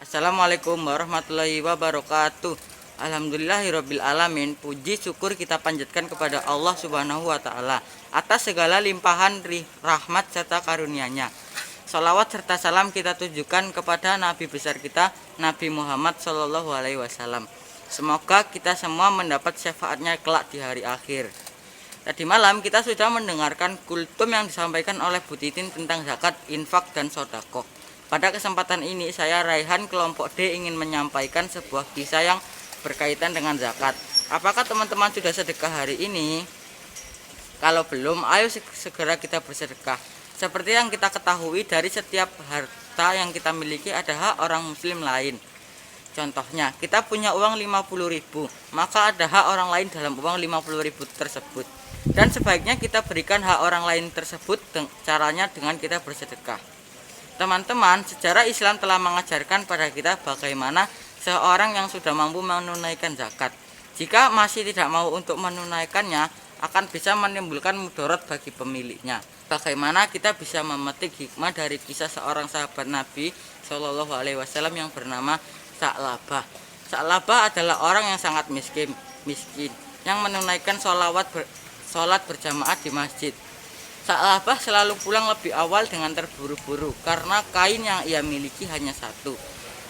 Assalamualaikum warahmatullahi wabarakatuh. Alhamdulillahirabbil alamin. Puji syukur kita panjatkan kepada Allah Subhanahu wa taala atas segala limpahan rahmat serta karunia-Nya. Salawat serta salam kita tujukan kepada Nabi besar kita, Nabi Muhammad Shallallahu alaihi wasallam. Semoga kita semua mendapat syafaatnya kelak di hari akhir. Tadi malam kita sudah mendengarkan kultum yang disampaikan oleh Bu Titin tentang zakat, infak, dan sodako. Pada kesempatan ini saya Raihan kelompok D ingin menyampaikan sebuah kisah yang berkaitan dengan zakat. Apakah teman-teman sudah sedekah hari ini? Kalau belum, ayo segera kita bersedekah. Seperti yang kita ketahui, dari setiap harta yang kita miliki ada hak orang muslim lain. Contohnya, kita punya uang 50.000, maka ada hak orang lain dalam uang 50.000 tersebut. Dan sebaiknya kita berikan hak orang lain tersebut caranya dengan kita bersedekah. Teman-teman, sejarah Islam telah mengajarkan pada kita bagaimana seorang yang sudah mampu menunaikan zakat, jika masih tidak mau untuk menunaikannya, akan bisa menimbulkan mudarat bagi pemiliknya. Bagaimana kita bisa memetik hikmah dari kisah seorang sahabat Nabi Shallallahu alaihi wasallam yang bernama Sa'labah. Sa'labah adalah orang yang sangat miskin yang menunaikan sholat berjamaah di masjid. Sa'labah selalu pulang lebih awal dengan terburu-buru karena kain yang ia miliki hanya satu,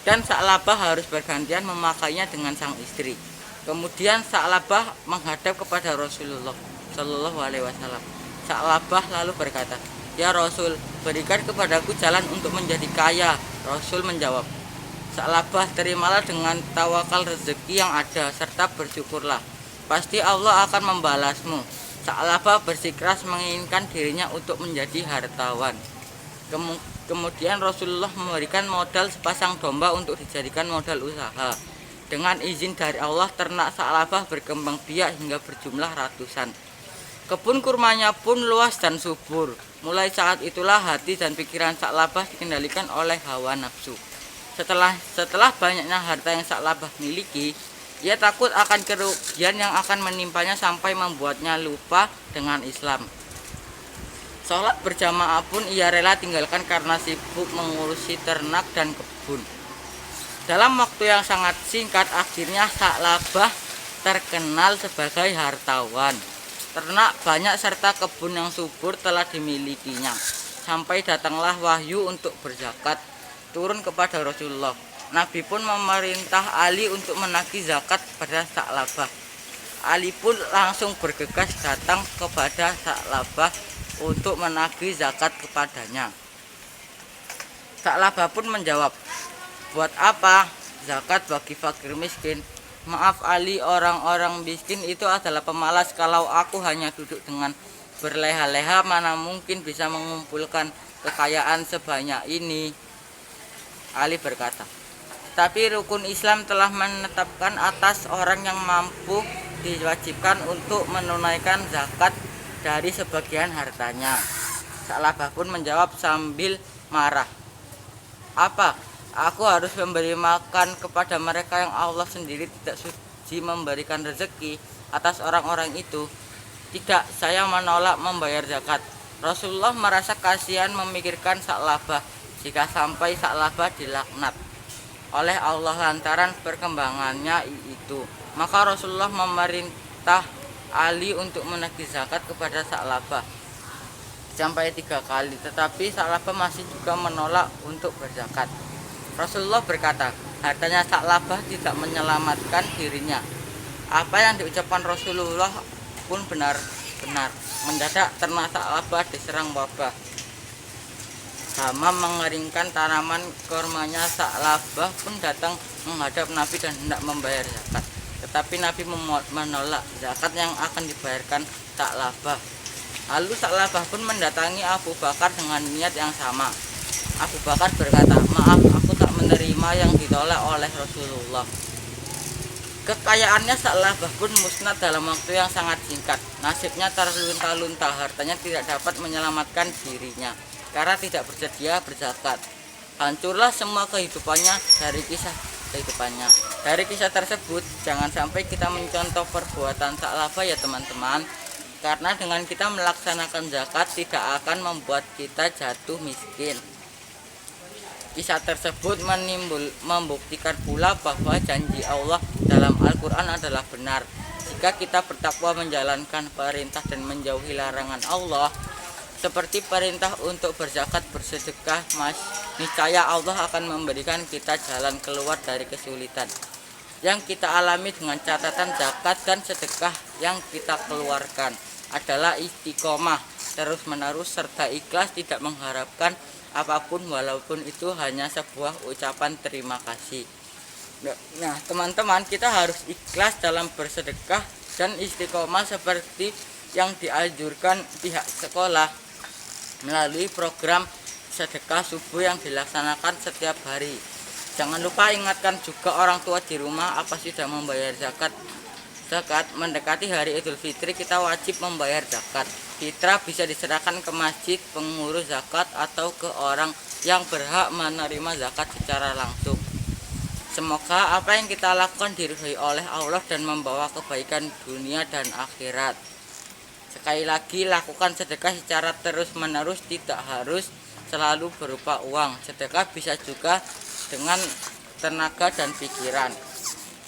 dan Sa'labah harus bergantian memakainya dengan sang istri. Kemudian Sa'labah menghadap kepada Rasulullah Shallallahu alaihi wasallam. Sa'labah lalu berkata, "Ya Rasul, berikan kepadaku jalan untuk menjadi kaya." Rasul menjawab, "Sa'labah, terimalah dengan tawakal rezeki yang ada serta bersyukurlah. Pasti Allah akan membalasmu." Sa'labah bersikeras menginginkan dirinya untuk menjadi hartawan. Kemudian Rasulullah memberikan modal sepasang domba untuk dijadikan modal usaha. Dengan izin dari Allah, ternak Sa'labah berkembang biak hingga berjumlah ratusan. Kebun kurmanya pun luas dan subur. Mulai saat itulah hati dan pikiran Sa'labah dikendalikan oleh hawa nafsu. Setelah banyaknya harta yang Sa'labah miliki, ia takut akan kerugian yang akan menimpanya sampai membuatnya lupa dengan Islam. Sholat berjamaah pun ia rela tinggalkan karena sibuk mengurusi ternak dan kebun. Dalam waktu yang sangat singkat, akhirnya Sa'labah terkenal sebagai hartawan. Ternak banyak serta kebun yang subur telah dimilikinya. Sampai datanglah wahyu untuk berzakat turun kepada Rasulullah. Nabi pun memerintah Ali untuk menagih zakat pada Sa'labah. Ali pun langsung bergegas datang kepada Sa'labah untuk menagih zakat kepadanya. Sa'labah pun menjawab, "Buat apa zakat bagi fakir miskin? Maaf Ali, orang-orang miskin itu adalah pemalas. Kalau aku hanya duduk dengan berleha-leha, mana mungkin bisa mengumpulkan kekayaan sebanyak ini?" Ali berkata, "Tapi rukun Islam telah menetapkan atas orang yang mampu diwajibkan untuk menunaikan zakat dari sebagian hartanya." Sa'labah pun menjawab sambil marah, "Apa? Aku harus memberi makan kepada mereka yang Allah sendiri tidak suci memberikan rezeki atas orang-orang itu? Tidak, saya menolak membayar zakat." Rasulullah merasa kasihan memikirkan Sa'labah jika sampai Sa'labah dilaknat oleh Allah lantaran perkembangannya itu. Maka Rasulullah memerintah Ali untuk menagih zakat kepada Sa'labah sampai 3 kali, tetapi Sa'labah masih juga menolak untuk berzakat. Rasulullah berkata, hartanya Sa'labah tidak menyelamatkan dirinya. Apa yang diucapkan Rasulullah pun benar-benar. Mendadak ternak Sa'labah diserang wabah. Hama mengeringkan tanaman kurmanya. Sa'labah pun datang menghadap Nabi dan hendak membayar zakat, tetapi Nabi menolak zakat yang akan dibayarkan Sa'labah. Lalu Sa'labah pun mendatangi Abu Bakar dengan niat yang sama. Abu Bakar berkata, "Maaf, aku tak menerima yang ditolak oleh Rasulullah." Kekayaannya Sa'labah pun musnah dalam waktu yang sangat singkat. Nasibnya terlunta-lunta, hartanya tidak dapat menyelamatkan dirinya karena tidak bersedia berzakat. Hancurlah semua kehidupannya dari kisah kehidupannya. Dari kisah tersebut, jangan sampai kita mencontoh perbuatan Sa'labah ya teman-teman. Karena dengan kita melaksanakan zakat tidak akan membuat kita jatuh miskin. Kisah tersebut membuktikan pula bahwa janji Allah dalam Al-Quran adalah benar. Jika kita bertakwa menjalankan perintah dan menjauhi larangan Allah, seperti perintah untuk berzakat, bersedekah, niscaya Allah akan memberikan kita jalan keluar dari kesulitan yang kita alami. Dengan catatan zakat dan sedekah yang kita keluarkan adalah istiqomah terus menerus serta ikhlas, tidak mengharapkan apapun walaupun itu hanya sebuah ucapan terima kasih. Nah teman-teman, kita harus ikhlas dalam bersedekah dan istiqomah seperti yang dianjurkan pihak sekolah melalui program sedekah subuh yang dilaksanakan setiap hari. Jangan lupa ingatkan juga orang tua di rumah apa sudah membayar zakat. Mendekati hari Idul Fitri, kita wajib membayar zakat. Fitrah bisa diserahkan ke masjid, pengurus zakat, atau ke orang yang berhak menerima zakat secara langsung. Semoga apa yang kita lakukan diridhoi oleh Allah dan membawa kebaikan dunia dan akhirat. Sekali lagi, lakukan sedekah secara terus-menerus, tidak harus selalu berupa uang. Sedekah bisa juga dengan tenaga dan pikiran.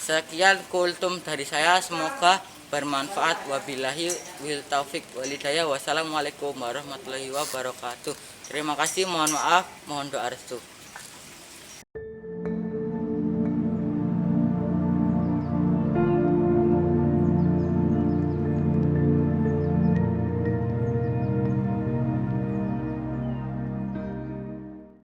Sekian kultum dari saya, semoga bermanfaat. Wabillahi wal taufiq wal hidayah. Wassalamualaikum warahmatullahi wabarakatuh. Terima kasih, mohon maaf, mohon doa restu.